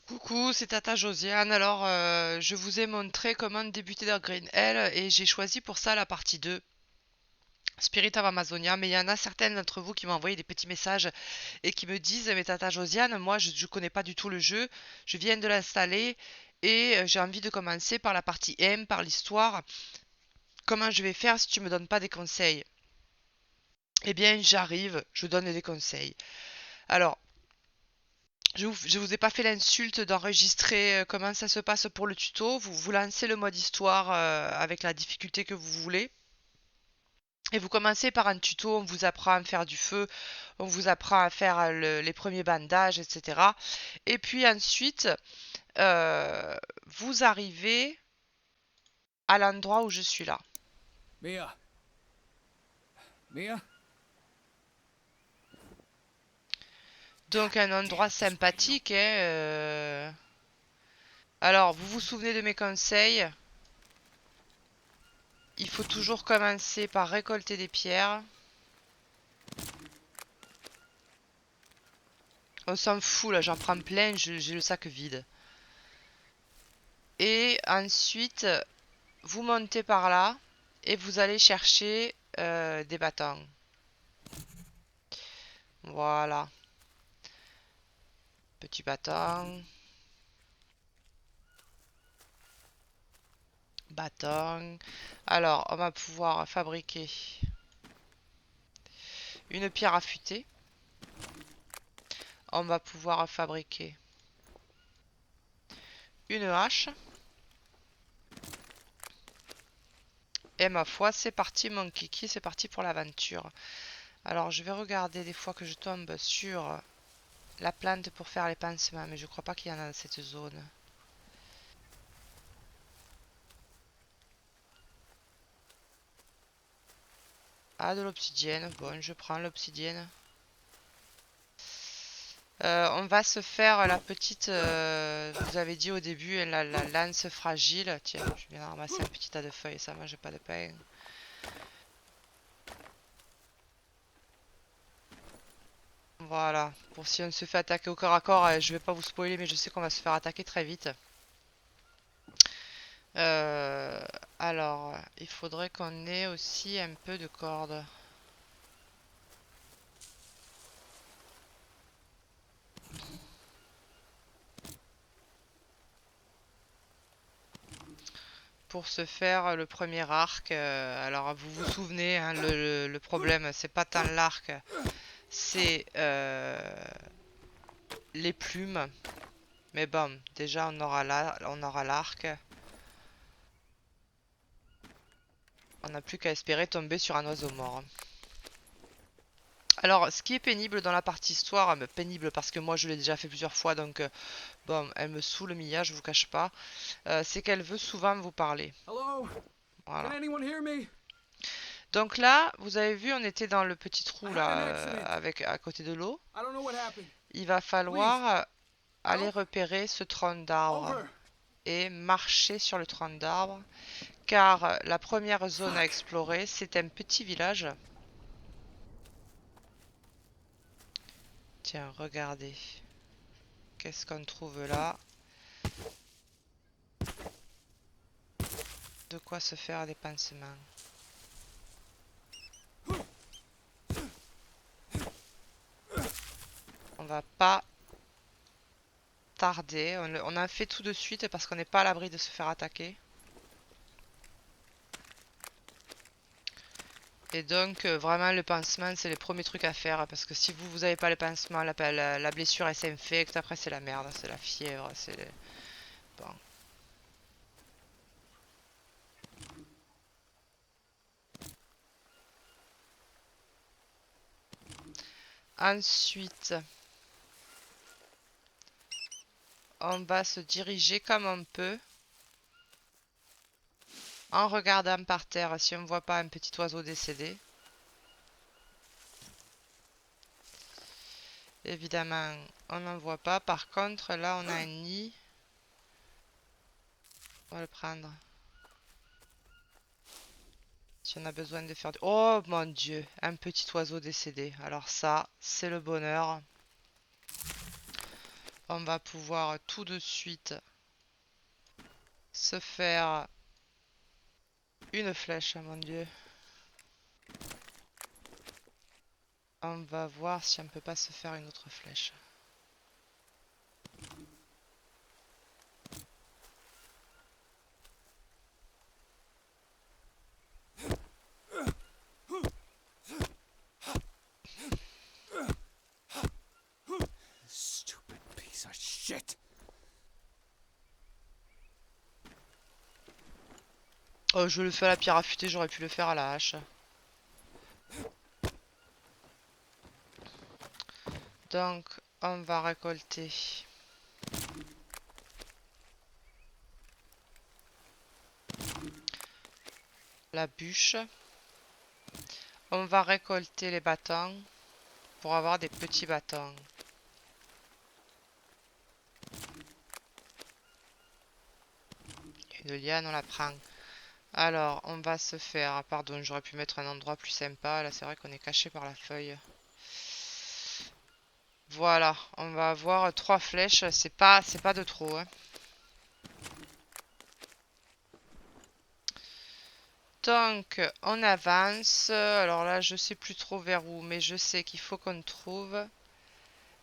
Coucou, c'est Tata Josiane. Alors, je vous ai montré comment débuter dans Green Hell et j'ai choisi pour ça la partie 2, Spirit of Amazonia. Mais il y en a certaines d'entre vous qui m'ont envoyé des petits messages et qui me disent, mais Tata Josiane, moi je connais pas du tout le jeu, je viens de l'installer et j'ai envie de commencer par la partie M, par l'histoire. Comment je vais faire si tu me donnes pas des conseils? Eh bien, j'arrive, je donne des conseils. Alors, je vous ai pas fait l'insulte d'enregistrer comment ça se passe pour le tuto. Vous lancez le mode histoire avec la difficulté que vous voulez. Et vous commencez par un tuto, on vous apprend à faire du feu, on vous apprend à faire les premiers bandages, etc. Et puis ensuite, euh, vous arrivez à l'endroit où je suis là. Mia. Mia? Donc un endroit Damn, this radio. sympathique, hein, Alors, vous vous souvenez de mes conseils? Il faut toujours commencer par récolter des pierres. On s'en fout là, j'en prends plein, j'ai le sac vide. Et ensuite, vous montez par là et vous allez chercher des bâtons. Voilà, petit bâton, bâton. Alors, on va pouvoir fabriquer une pierre affûtée. On va pouvoir fabriquer une hache. Et ma foi, c'est parti mon kiki, c'est parti pour l'aventure. Alors, je vais regarder des fois que je tombe sur la plante pour faire les pansements, mais je crois pas qu'il y en a dans cette zone. Ah, de l'obsidienne. Bon, je prends l'obsidienne. On va se faire la petite, vous avez dit au début, la lance fragile. Tiens, je viens de ramasser un petit tas de feuilles, ça mange pas de pain. Voilà, pour si on se fait attaquer au corps à corps, je vais pas vous spoiler, mais je sais qu'on va se faire attaquer très vite. Euh, alors, il faudrait qu'on ait aussi un peu de corde. Pour se faire le premier arc. Alors, vous vous souvenez, hein, le problème, c'est pas tant l'arc, c'est les plumes. Mais bon, déjà on aura l'arc. On n'a plus qu'à espérer tomber sur un oiseau mort. Alors, ce qui est pénible dans la partie histoire, pénible parce que moi je l'ai déjà fait plusieurs fois, donc bon, elle me saoule Mia, je vous cache pas, c'est qu'elle veut souvent vous parler. Hello? Can Voilà. anyone hear me? Donc là, vous avez vu, on était dans le petit I trou had là, an accident. avec à côté de l'eau. I don't know what happened. Il va Please, falloir aller help? repérer ce tronc d'arbre Over. et marcher sur le tronc d'arbre, car la première zone à Fuck. explorer, c'est un petit village. Tiens, regardez. Qu'est-ce qu'on trouve là? De quoi se faire des pansements. On va pas tarder. On en fait tout de suite parce qu'on n'est pas à l'abri de se faire attaquer. Et donc, vraiment, le pansement, c'est les premiers trucs à faire. Parce que si vous avez pas le pansement, la blessure, elle s'infecte. Après, c'est la merde. C'est la fièvre. Bon. Ensuite, on va se diriger comme on peut. En regardant par terre si on ne voit pas un petit oiseau décédé. Évidemment, on n'en voit pas. Par contre, là, on a un nid. On va le prendre. Si on a besoin de faire... Oh mon Dieu, un petit oiseau décédé. Alors ça, c'est le bonheur. on va pouvoir tout de suite se faire une flèche, mon dieu. On va voir si on peut pas se faire une autre flèche. Stupid piece of shit. Oh, je le fais à la pierre affûtée, j'aurais pu le faire à la hache. Donc, on va récolter la bûche. On va récolter les bâtons pour avoir des petits bâtons. Une liane, on la prend. Alors, on va se faire... Ah, pardon, j'aurais pu mettre un endroit plus sympa. Là, c'est vrai qu'on est caché par la feuille. Voilà, on va avoir 3 flèches. C'est pas de trop, hein. Donc, on avance. Alors là, je sais plus trop vers où, mais je sais qu'il faut qu'on trouve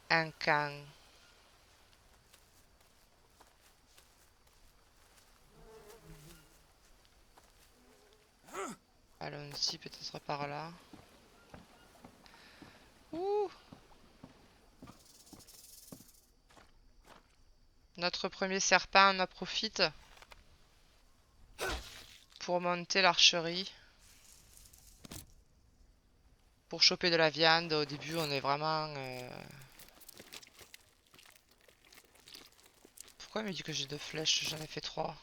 un camp. Allons-y, peut-être par là. Ouh! Notre premier serpent, on en profite pour monter l'archerie. Pour choper de la viande. Au début, on est vraiment... Pourquoi il me dit que j'ai 2 flèches? J'en ai fait 3.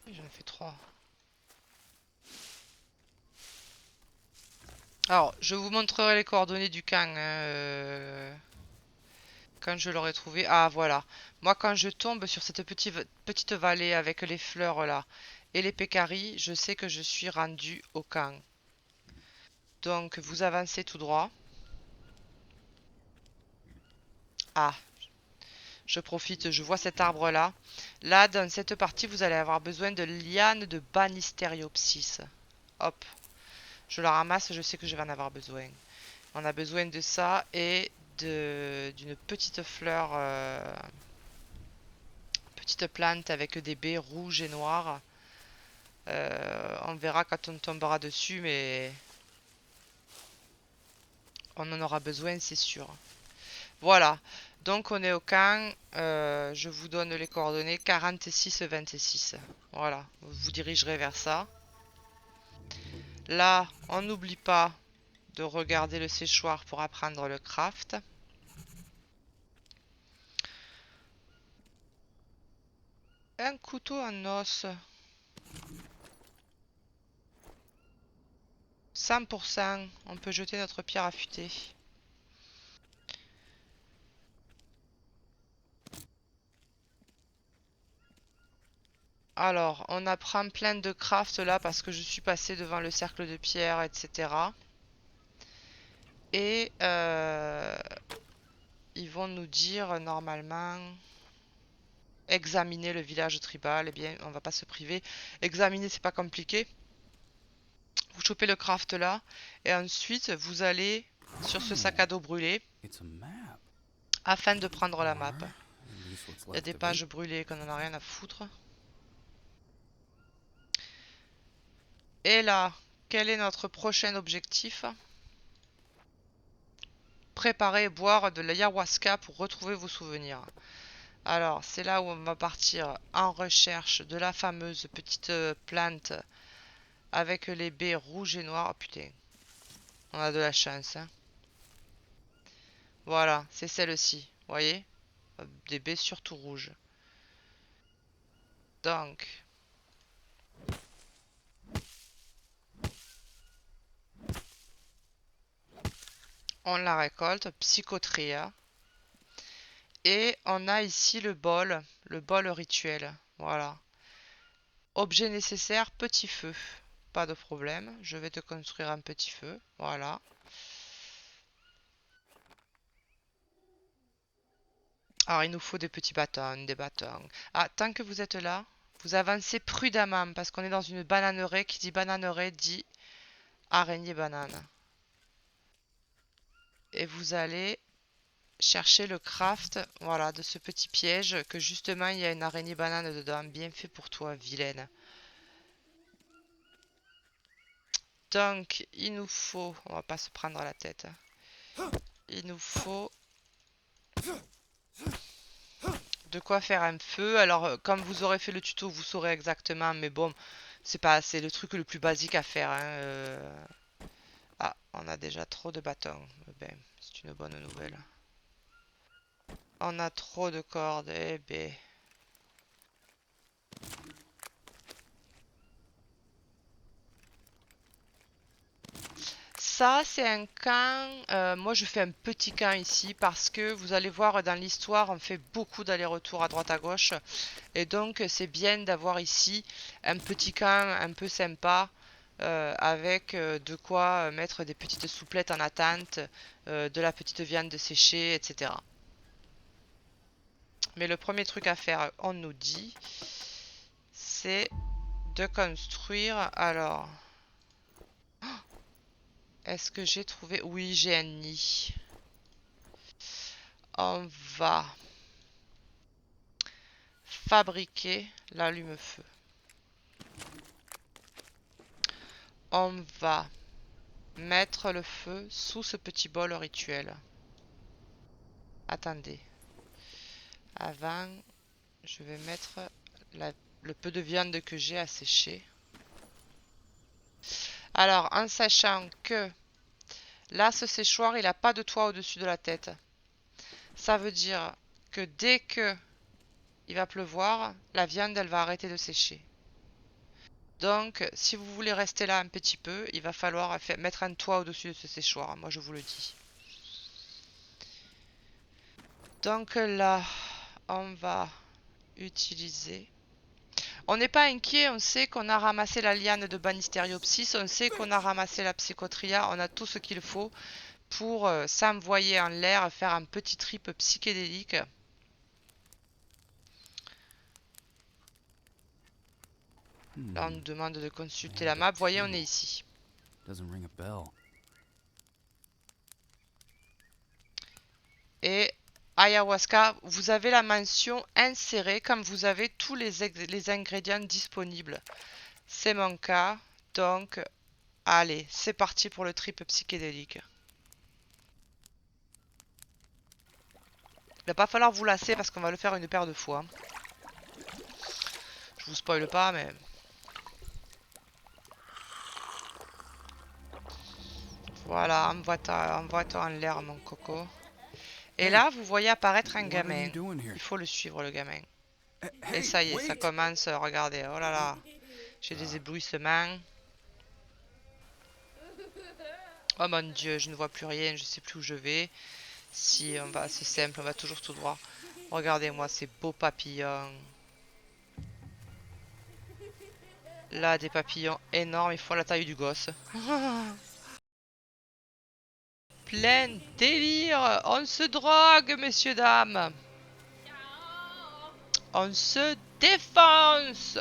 Oui, j'en ai fait 3. Alors, je vous montrerai les coordonnées du camp quand je l'aurai trouvé. Ah, voilà. Moi, quand je tombe sur cette petite vallée avec les fleurs là et les pécaris, je sais que je suis rendu au camp. Donc, vous avancez tout droit. Ah, je profite, je vois cet arbre là. Là, dans cette partie, vous allez avoir besoin de lianes de Banisteriopsis. Hop, je la ramasse, je sais que je vais en avoir besoin. On a besoin de ça et d'une petite fleur, petite plante avec des baies rouges et noires. On verra quand on tombera dessus, mais on en aura besoin, c'est sûr. Voilà, donc on est au camp. Je vous donne les coordonnées 46-26. Voilà, vous vous dirigerez vers ça. Là, on n'oublie pas de regarder le séchoir pour apprendre le craft. Un couteau en os. 100%, on peut jeter notre pierre affûtée. Alors, on apprend plein de craft là parce que je suis passé devant le cercle de pierre, etc. Et ils vont nous dire normalement examiner le village tribal. Eh bien, on va pas se priver. Examiner, c'est pas compliqué. Vous chopez le craft là et ensuite vous allez sur ce sac à dos brûlé afin de prendre la map. Il y a des pages brûlées qu'on en a rien à foutre. Et là, quel est notre prochain objectif? Préparer et boire de l'ayahuasca pour retrouver vos souvenirs. Alors, c'est là où on va partir en recherche de la fameuse petite plante avec les baies rouges et noires. Oh putain, on a de la chance, hein. Voilà, c'est celle-ci, voyez? Des baies surtout rouges. Donc, on la récolte, psychotria. Et on a ici le bol rituel. Voilà. Objet nécessaire, petit feu. Pas de problème, je vais te construire un petit feu. Voilà. Alors, il nous faut des petits bâtons, des bâtons. Ah, tant que vous êtes là, vous avancez prudemment parce qu'on est dans une bananeraie. Qui dit bananeraie dit araignée banane. Et vous allez chercher le craft, voilà, de ce petit piège que justement il y a une araignée banane dedans. Bien fait pour toi, vilaine. Donc, il nous faut, on va pas se prendre la tête. Il nous faut de quoi faire un feu. Alors, comme vous aurez fait le tuto, vous saurez exactement, mais bon, c'est le truc le plus basique à faire, hein, Ah, on a déjà trop de bâtons. Ben, c'est une bonne nouvelle. On a trop de cordes, eh ben. Ça, c'est un camp. Moi, je fais un petit camp ici parce que vous allez voir dans l'histoire, on fait beaucoup d'allers-retours à droite à gauche. Et donc, c'est bien d'avoir ici un petit camp un peu sympa avec de quoi mettre des petites souplettes en attente, de la petite viande séchée, etc. Mais le premier truc à faire, on nous dit, c'est de construire. Alors, est-ce que j'ai trouvé? Oui, j'ai un nid. On va fabriquer l'allume-feu. On va mettre le feu sous ce petit bol rituel. Attendez. Avant, je vais mettre le peu de viande que j'ai à sécher. Alors, en sachant que là, ce séchoir, il n'a pas de toit au-dessus de la tête. Ça veut dire que dès que il va pleuvoir, la viande, elle va arrêter de sécher. Donc, si vous voulez rester là un petit peu, il va falloir mettre un toit au-dessus de ce séchoir. Moi, je vous le dis. Donc là, on va utiliser. On n'est pas inquiet, on sait qu'on a ramassé la liane de Banisteriopsis, on sait qu'on a ramassé la psychotria, on a tout ce qu'il faut pour s'envoyer en l'air, faire un petit trip psychédélique. Là, on nous demande de consulter la map. Vous voyez, on est ici. Et ayahuasca, vous avez la mention insérée comme vous avez tous les ingrédients disponibles. C'est mon cas. Donc, allez, c'est parti pour le trip psychédélique. Il va pas falloir vous lasser parce qu'on va le faire une paire de fois. Je vous spoile pas, mais... Voilà, envoie-toi en l'air, mon coco. Et là, vous voyez apparaître un gamin. Il faut le suivre, le gamin. Et ça y est, ça commence. Regardez, oh là là. J'ai des éblouissements. Oh mon dieu, je ne vois plus rien, je sais plus où je vais. Si, on va, c'est simple, on va toujours tout droit. Regardez-moi ces beaux papillons. Là, des papillons énormes, ils font la taille du gosse. Plein délire. On se drogue, messieurs, dames. On se défonce.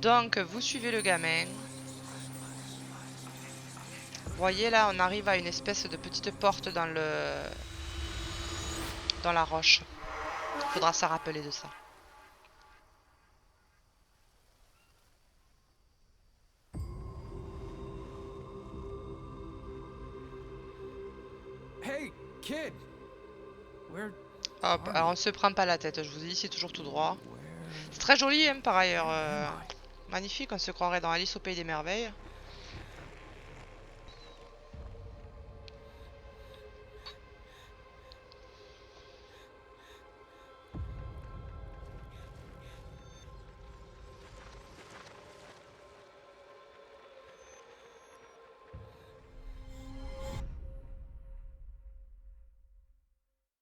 Donc, vous suivez le gamin. Vous voyez là, on arrive à une espèce de petite porte dans la roche. Il faudra s'en rappeler de ça. Hey, kid. Hop, alors on se prend pas la tête, je vous ai dit, c'est toujours tout droit. C'est très joli, hein, par ailleurs. Magnifique, on se croirait dans Alice au Pays des Merveilles.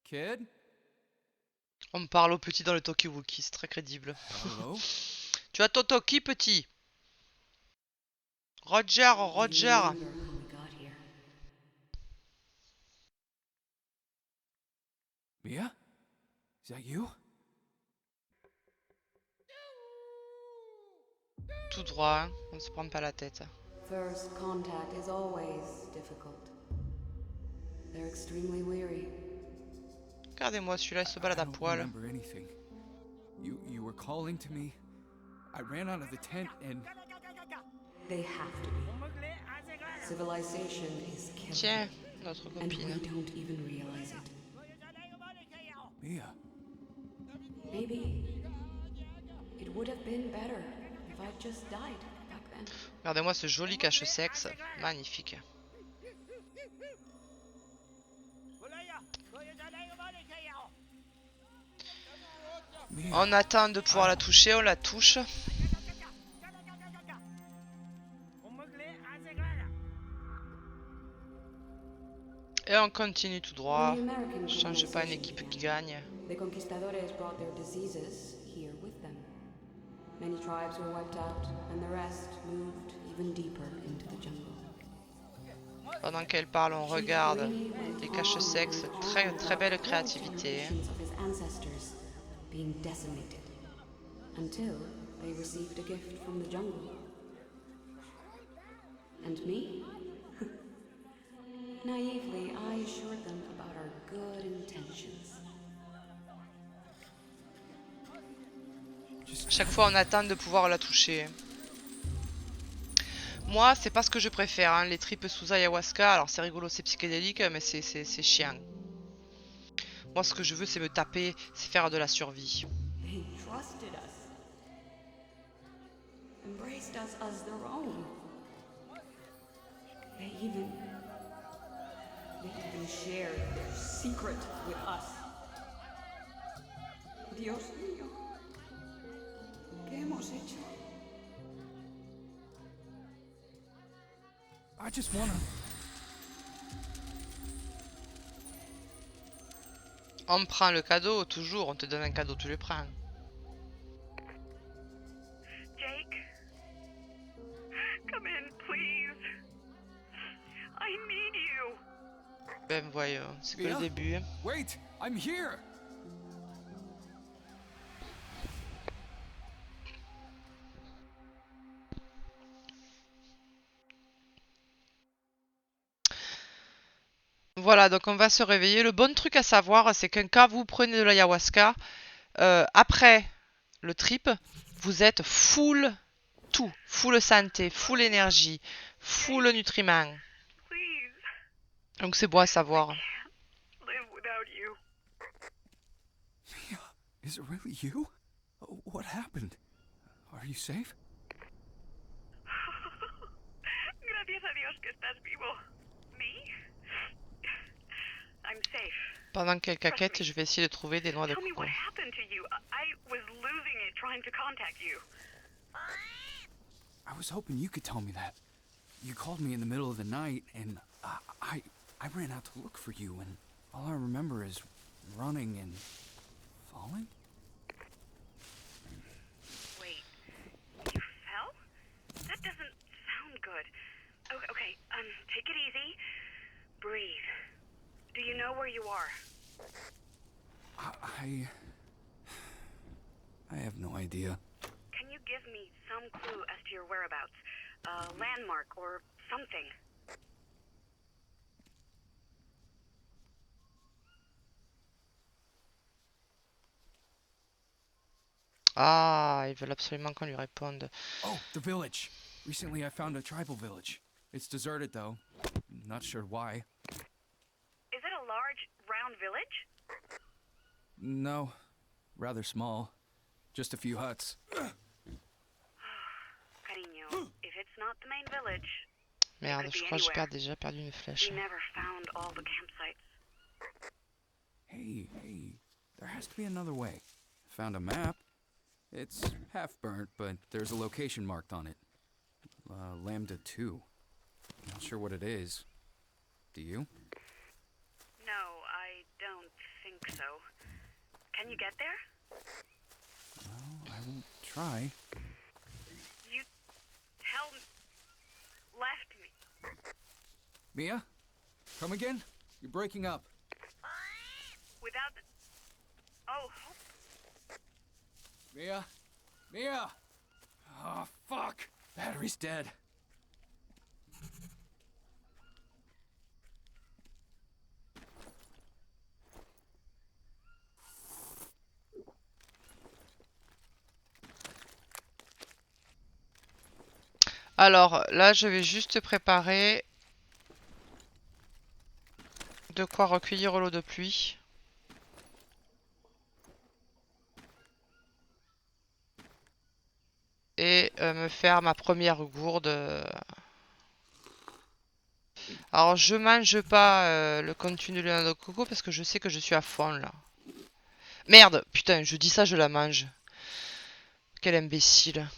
Kid? On me parle au petit dans le Tokiwoki, c'est très crédible. Hello? Tu as ton Toki, petit? Roger, Roger. Is that you? Tout droit, hein. On ne se prend pas la tête. First contact is always difficult. They're extremely weary. Regardez-moi, celui-là il se balade I à don't poil. remember anything. You were calling to me. I ran out of the tent and They have to be. Civilization is killing. Tiens, notre And we copine. don't even realize it. Mia. Maybe it would have been better if I'd just died back then. Regardez-moi ce joli cache-sexe. Magnifique. Mia. On attend de pouvoir la toucher, on la touche. Et on continue tout droit. In the American Je change pas une civilization équipe qui began, gagne. the conquistadores brought their diseases here with them. Many tribes were wiped out, and the rest moved even deeper into the jungle. Pendant qu'elle parle, on regarde les cache-sexes. Très très belle créativité. Of his ancestors being decimated until they received a gift from the jungle. And me? Naively, I assured them about our good intentions. Chaque fois, on attend de pouvoir la toucher. Moi, c'est pas ce que je préfère, hein, les tripes sous ayahuasca. Alors, c'est rigolo, c'est psychédélique, mais c'est chiant. Moi, ce que je veux, c'est me taper, c'est faire de la survie. They trusted us, embraced us as their own. They even shared their secret with us. Dios mío, ¿qué hemos hecho? I just wanna. On prend le cadeau, toujours. On te donne un cadeau, tu le prends. Jake, come in, please. I need you. Ben voyons, c'est que le Bien. début. Wait! I'm here! Voilà, donc on va se réveiller. Le bon truc à savoir, c'est qu'un cas vous prenez de l'ayahuasca, après le trip, vous êtes full tout. Full santé, full énergie, full nutriments. Please, Donc c'est bon à savoir. live without you. Mia, is it really you? What happened? Are you safe? Gracias a Dios que estás vivo. Me? I'm safe. Pendant qu'elle caquette, je vais essayer de trouver des noix de Tell me coco. what happened to you. I was losing it trying to contact you. I was hoping you could tell me that. You called me in the middle of the night, and I ran out to look for you, and all I remember is running and falling. Wait, you fell? That doesn't sound good. Okay, take it easy. Breathe. Do you know where you are? I have no idea. Can you give me some clue as to your whereabouts? A landmark or something? Ah, ils veulent absolument qu'on lui réponde. Oh, the village. Recently I found a tribal village. It's deserted though. Not sure why. Is it a large, round village? No, rather small. Just a few huts. Cariño, if it's not the main village, Merde, could je be crois que j'ai anywhere. déjà perdu une flèche. we never found all the campsites. Hey, there has to be another way. Found a map. It's half burnt, but there's a location marked on it. Lambda 2. Not sure what it is. Do you? No, I don't think so. Can you get there? Well, I will try. You left me. Mia? Come again? You're breaking up. Without the... Oh, will hope. Mia? Mia! Oh, fuck! Battery's dead. Alors, là, je vais juste préparer de quoi recueillir l'eau de pluie. Et me faire ma première gourde. Alors, je mange pas le contenu de la noix de coco parce que je sais que je suis à fond là. Merde, putain, je dis ça, je la mange. Quel imbécile.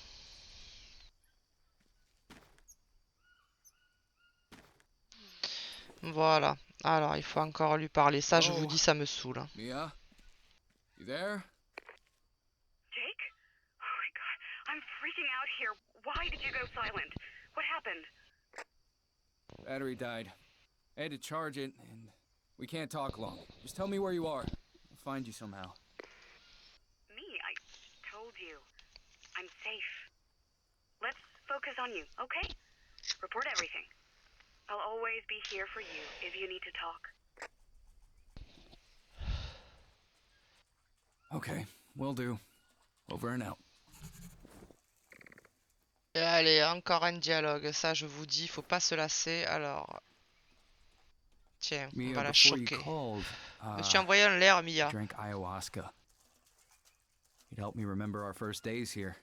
Voilà. Alors, il faut encore lui parler. Ça, je vous Oh. dis, ça me saoule. Mia? You there? Jake? Oh my god, I'm freaking out here. Why did you go silent? What happened? Battery died. I had to charge it, and we can't talk long. Just tell me where you are. I'll find you somehow. Me, I told you. I'm safe. Let's focus on you, okay? Report everything. I'll always be here for you if you need to talk. Okay, will do. Over and out. Et allez, encore un dialogue. Ça, je vous dis, il faut pas se lasser. Alors, tiens, on Mia, va la before you choquer. called, Je me suis envoyé en l'air, I Mia. drank ayahuasca. It helped me remember our first days here.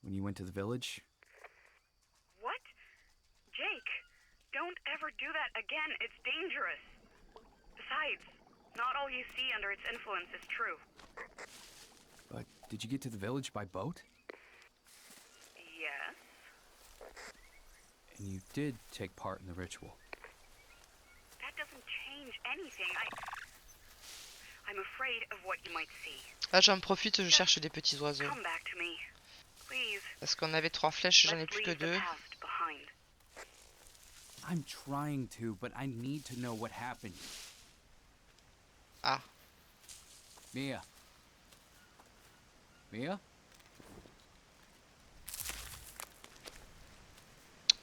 When you went to the village. What? Jake, don't ever do that again. It's dangerous. Besides, not all you see under its influence is true. But did you get to the village by boat? Yes? And you did take part in the ritual. That doesn't change anything. I'm afraid of what you might see. Là, j'en profite, je cherche des petits oiseaux. Come back to me. Please. Parce qu'on avait 3 flèches, j'en ai Let's plus que leave the 2. past behind. I'm trying to, but I need to know what happened. Ah. Mia. Mia?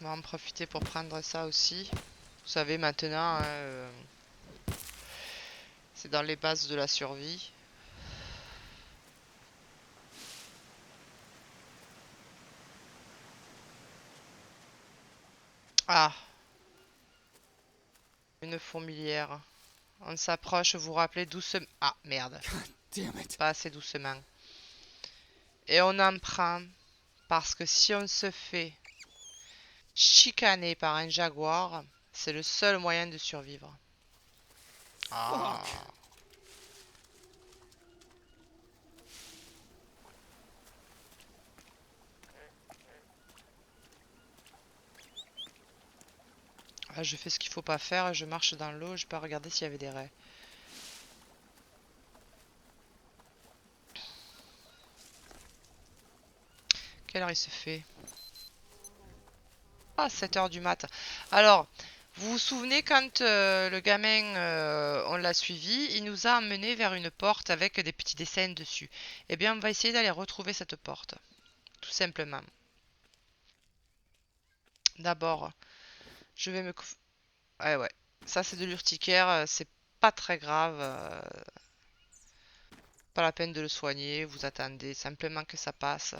On va en profiter pour prendre ça aussi. Vous savez maintenant, hein, c'est dans les bases de la survie. Ah. Une fourmilière. On s'approche, vous rappelez doucement. Ah, merde. Damn it. Pas assez doucement. Et on en prend. Parce que si on se fait chicaner par un jaguar, c'est le seul moyen de survivre. Ah. Ah, je fais ce qu'il faut pas faire, je marche dans l'eau, je peux regarder s'il y avait des raies. Quelle heure il se fait? Ah, 7 h du mat. Alors, vous vous souvenez quand le gamin, on l'a suivi, il nous a emmené vers une porte avec des petits dessins dessus. Eh bien, on va essayer d'aller retrouver cette porte. Tout simplement. D'abord, je vais me... Ouais, ouais. Ça, c'est de l'urticaire. C'est pas très grave. Pas la peine de le soigner. Vous attendez simplement que ça passe.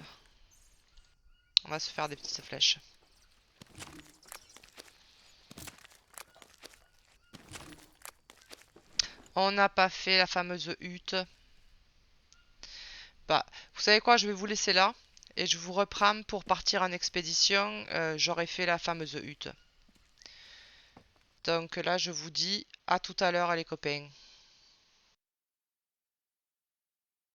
On va se faire des petites flèches. On n'a pas fait la fameuse hutte. Bah, vous savez quoi, je vais vous laisser là. Et je vous reprends pour partir en expédition. J'aurai fait la fameuse hutte. Donc là, je vous dis à tout à l'heure, les copains.